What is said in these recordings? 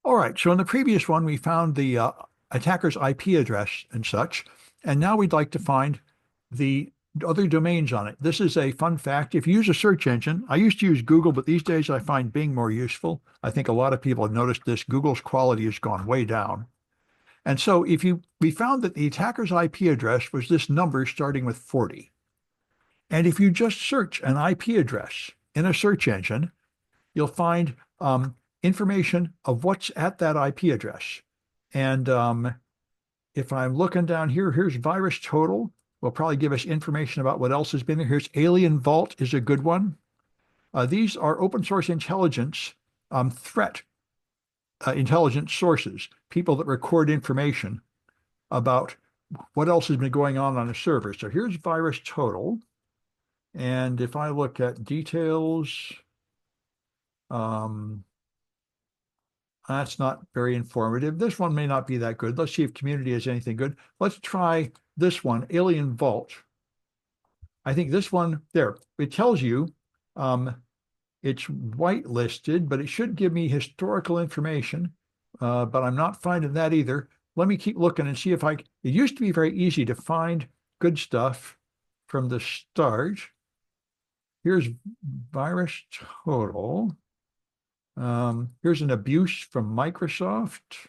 All right, so in the previous one, we found the attacker's IP address and such, and now we'd like to find the other domains on it. This is a fun fact. If you use a search engine, I used to use Google, but these days I find Bing more useful. I think a lot of people have noticed this. Google's quality has gone way down. And so we found that the attacker's IP address was this number starting with 40. And if you just search an IP address in a search engine, you'll find information of what's at that IP address. And if I'm looking down here, here's virus total. Will probably give us information about what else has been there. Here's Alien Vault is a good one. These are open source intelligence threat intelligence sources, people that record information about what else has been going on a server. So here's virus total. And if I look at details, um, that's not very informative. This one may not be that good. Let's see if community has anything good. Let's try this one, Alien Vault. I think this one there, it tells you it's whitelisted, but it should give me historical information. But I'm not finding that either. Let me keep looking and see if it used to be very easy to find good stuff from the start. Here's virus total. Here's an abuse from Microsoft.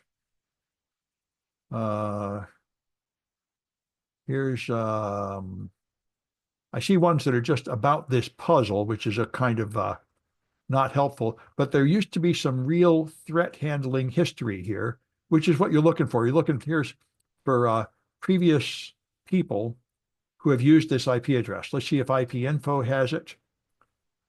Here's I see ones that are just about this puzzle, which is a kind of not helpful, but there used to be some real threat handling history here, which is what you're looking for. You're looking here's for previous people who have used this IP address. Let's see if IP info has it.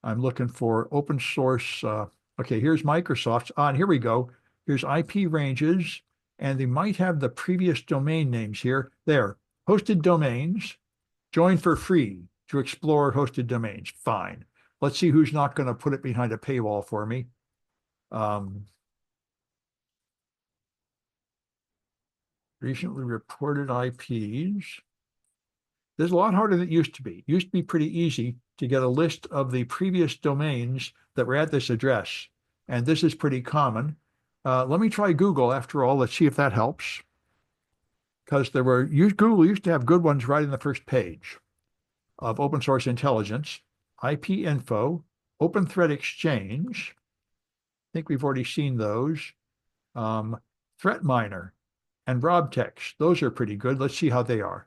I'm looking for open source. Okay, here's Microsoft's on. Here we go. Here's IP ranges, and they might have the previous domain names here. There, hosted domains, join for free to explore hosted domains. Fine. Let's see who's not going to put it behind a paywall for me. Recently reported IPs. This is a lot harder than it used to be. It used to be pretty easy to get a list of the previous domains that were at this address. And this is pretty common. Let me try Google after all. Let's see if that helps. Because Google used to have good ones right in the first page of open source intelligence, IP info, Open Threat Exchange. I think we've already seen those. Threat Miner and RobTex. Those are pretty good. Let's see how they are.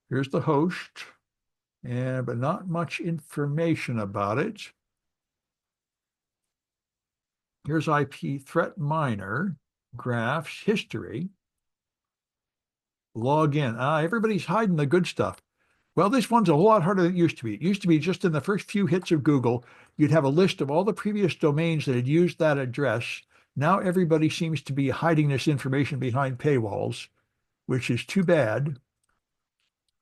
Here's the host, but not much information about it. Here's IP Threat Miner, graphs, history. Log in. Everybody's hiding the good stuff. Well, this one's a whole lot harder than it used to be. It used to be just in the first few hits of Google, you'd have a list of all the previous domains that had used that address. Now everybody seems to be hiding this information behind paywalls, which is too bad.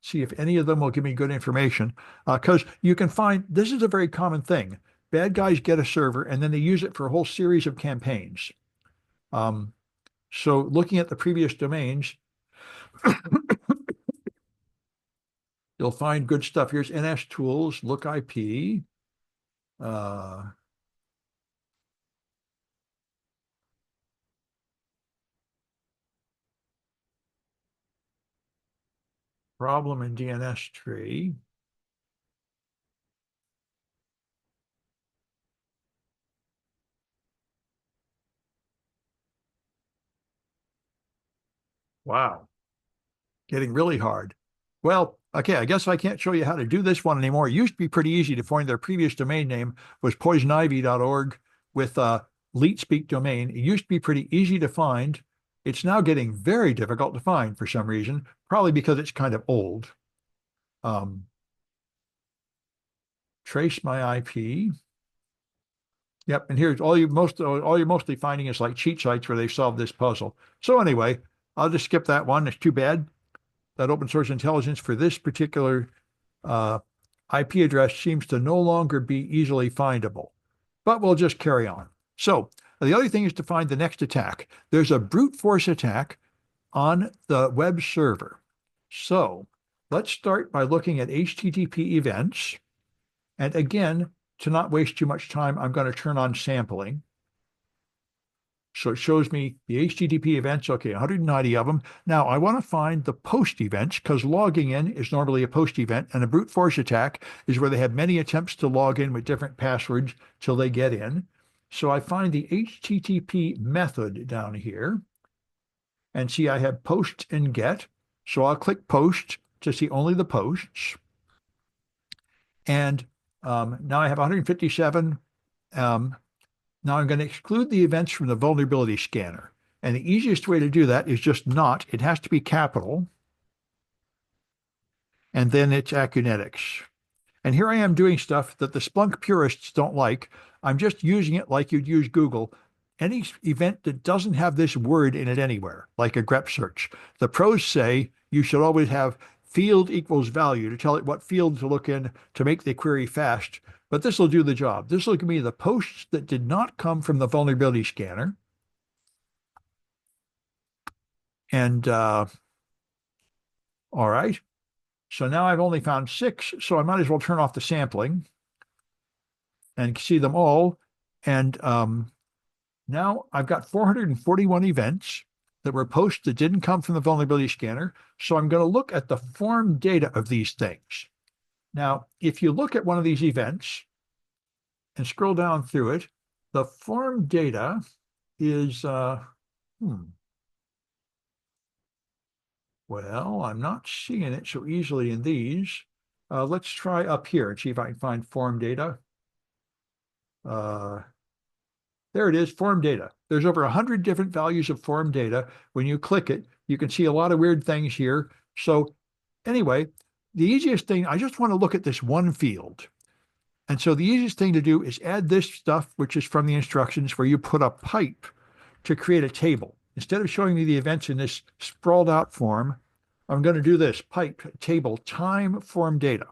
See if any of them will give me good information. Because you can find, this is a very common thing. Bad guys get a server and then they use it for a whole series of campaigns. So looking at the previous domains, you'll find good stuff. Here's NS Tools, Look IP. Problem in DNS tree. Wow, getting really hard. Well, okay, I guess I can't show you how to do this one anymore. It used to be pretty easy to find their previous domain name was poisonivy.org with a LeetSpeak domain. It used to be pretty easy to find. It's now getting very difficult to find for some reason, probably because it's kind of old. Trace my IP. Yep, and here's all you're mostly finding is like cheat sites where they've solved this puzzle. So anyway, I'll just skip that one. It's too bad that open source intelligence for this particular IP address seems to no longer be easily findable. But we'll just carry on. So the other thing is to find the next attack. There's a brute force attack on the web server. So let's start by looking at HTTP events. And again, to not waste too much time, I'm going to turn on sampling. So it shows me the HTTP events, okay, 190 of them. Now I want to find the post events because logging in is normally a post event, and a brute force attack is where they have many attempts to log in with different passwords till they get in. So I find the HTTP method down here, and see I have post and get. So I'll click post to see only the posts. And now I have 157. Now I'm going to exclude the events from the vulnerability scanner. And the easiest way to do that is just not. It has to be capital. And then it's Acunetics. And here I am doing stuff that the Splunk purists don't like. I'm just using it like you'd use Google. Any event that doesn't have this word in it anywhere, like a grep search. The pros say you should always have field equals value to tell it what field to look in to make the query fast. But this will do the job. This will give me the posts that did not come from the vulnerability scanner. And all right. So now I've only found 6, so I might as well turn off the sampling and see them all. And now I've got 441 events that were posts that didn't come from the vulnerability scanner. So I'm going to look at the form data of these things. Now, if you look at one of these events and scroll down through it, the form data is, well, I'm not seeing it so easily in these. Let's try up here and see if I can find form data. There it is, form data. There's over 100 different values of form data. When you click it, you can see a lot of weird things here. So anyway, the easiest thing, I just want to look at this one field. And so the easiest thing to do is add this stuff, which is from the instructions where you put a pipe to create a table. Instead of showing me the events in this sprawled out form, I'm going to do this pipe table time form data.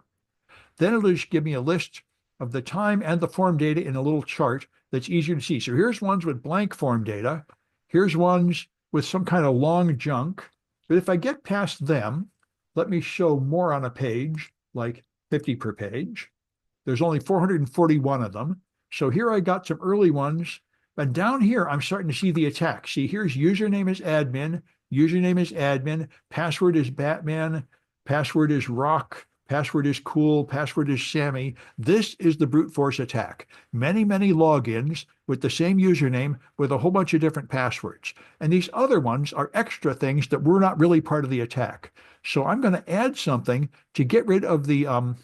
Then it'll just give me a list of the time and the form data in a little chart that's easier to see. So here's ones with blank form data. Here's ones with some kind of long junk. But if I get past them, let me show more on a page, like 50 per page. There's only 441 of them. So here I got some early ones. But down here, I'm starting to see the attack. See, here's username is admin, password is Batman, password is rock, password is cool, password is Sammy. This is the brute force attack. Many, many logins with the same username with a whole bunch of different passwords. And these other ones are extra things that were not really part of the attack. So I'm going to add something to get rid of the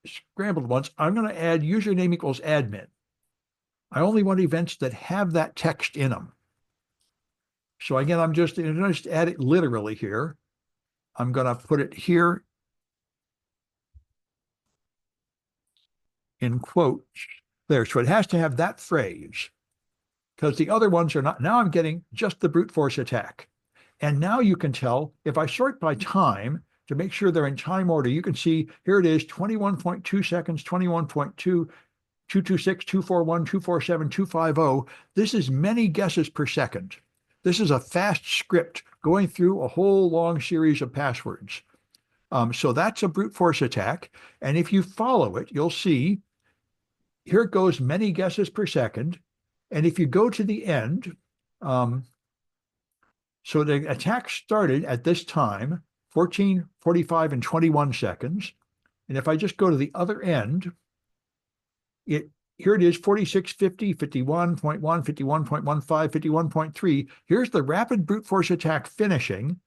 scrambled ones. I'm going to add username equals admin. I only want events that have that text in them. So again, I'm just add it literally here. I'm going to put it here in quotes there. So it has to have that phrase because the other ones are not. Now I'm getting just the brute force attack. And now you can tell if I sort by time to make sure they're in time order, you can see here it is 21.2 seconds, 21.2, 226, 241, 247, 250. This is many guesses per second. This is a fast script going through a whole long series of passwords. So that's a brute force attack. And if you follow it, you'll see here it goes many guesses per second. And if you go to the end, so the attack started at this time, 14, 45, and 21 seconds. And if I just go to the other end, here it is, 46, 50, 51.1, 51.15, 51.3. Here's the rapid brute force attack finishing,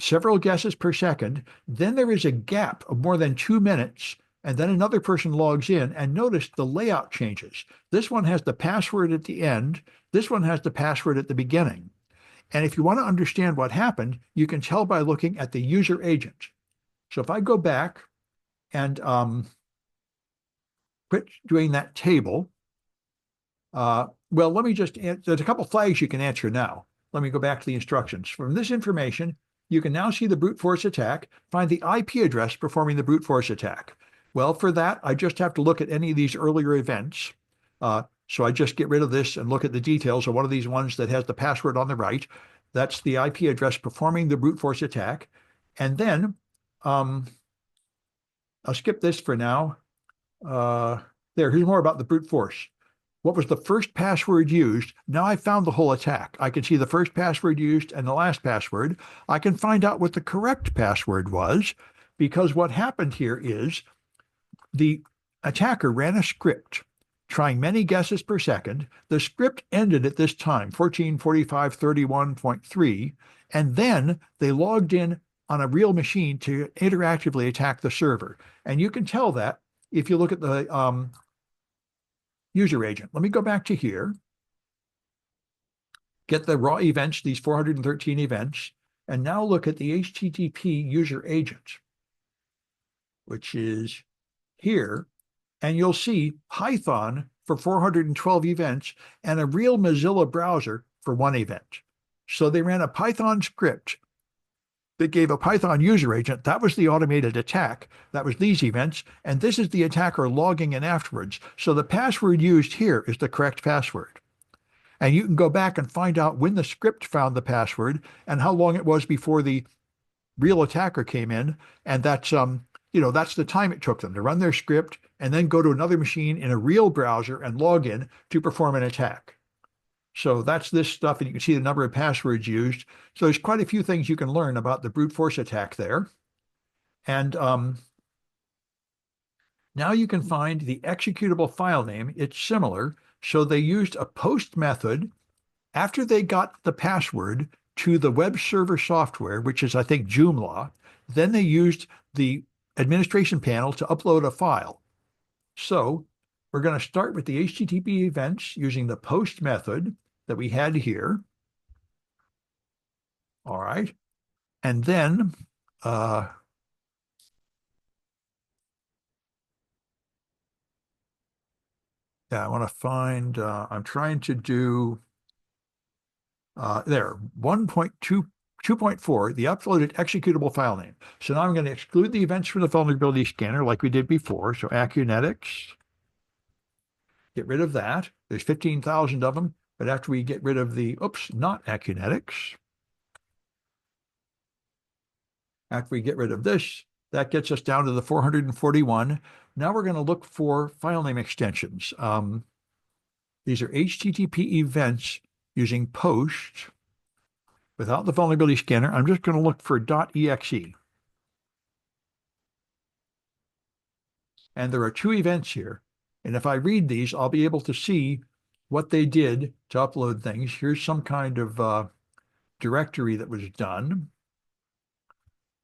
several guesses per second. Then there is a gap of more than 2 minutes, and then another person logs in, and notice the layout changes. This one has the password at the end. This one has the password at the beginning. And if you want to understand what happened, you can tell by looking at the user agent. So if I go back and quit doing that table. Well, let me just, there's a couple flags you can answer now. Let me go back to the instructions. From this information, you can now see the brute force attack, find the IP address performing the brute force attack. Well, for that, I just have to look at any of these earlier events. So I just get rid of this and look at the details of one of these ones that has the password on the right. That's the IP address performing the brute force attack. And then I'll skip this for now. Here's more about the brute force. what was the first password used. Now I found the whole attack. I can see the first password used and the last password. I can find out what the correct password was, because what happened here is the attacker ran a script trying many guesses per second. The script ended at this time, 14:45:31.3, and then they logged in on a real machine to interactively attack the server. And you can tell that if you look at the user agent. Let me go back to here, get the raw events, these 413 events, and now look at the HTTP user agent, which is here, and you'll see Python for 412 events and a real Mozilla browser for one event. So they ran a Python script that gave a Python user agent. That was the automated attack. That was these events. And this is the attacker logging in afterwards. So the password used here is the correct password. And you can go back and find out when the script found the password and how long it was before the real attacker came in. And that's that's the time it took them to run their script and then go to another machine in a real browser and log in to perform an attack. So that's this stuff, and you can see the number of passwords used. So there's quite a few things you can learn about the brute force attack there. And now you can find the executable file name. It's similar. So they used a post method after they got the password to the web server software, which is, I think, Joomla. Then they used the administration panel to upload a file. So we're going to start with the HTTP events using the post method that we had here. All right. And then I want to find, I'm trying to do there, 2.4, the uploaded executable file name. So now I'm going to exclude the events from the vulnerability scanner like we did before. So Acunetics, get rid of that. There's 15,000 of them. But after we get rid of the, not Acunetics. After we get rid of this, that gets us down to the 441. Now we're going to look for file name extensions. These are HTTP events using post without the vulnerability scanner. I'm just going to look for .exe. And there are two events here. And if I read these, I'll be able to see what they did to upload things. Here's some kind of directory that was done.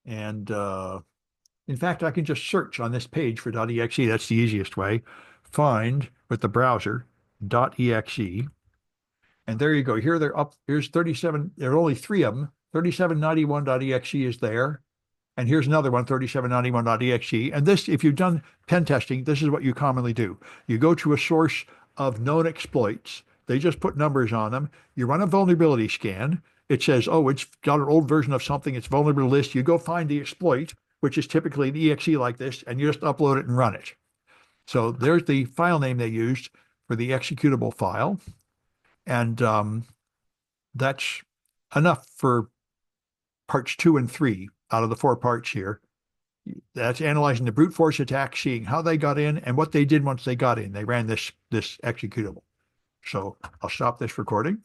And in fact, I can just search on this page for .exe. That's the easiest way. Find with the browser .exe. And there you go. Here they're up. Here's 37. There are only three of them. 3791.exe is there. And here's another one, 3791.exe. And this, if you've done pen testing, this is what you commonly do. You go to a source of known exploits. They just put numbers on them. You run a vulnerability scan. It says, oh, it's got an old version of something. It's vulnerable list. You go find the exploit, which is typically an exe like this, and you just upload it and run it. So there's the file name they used for the executable file. And that's enough for parts 2 and 3 out of the 4 parts here. That's analyzing the brute force attack, seeing how they got in and what they did once they got in. They ran this executable. So I'll stop this recording.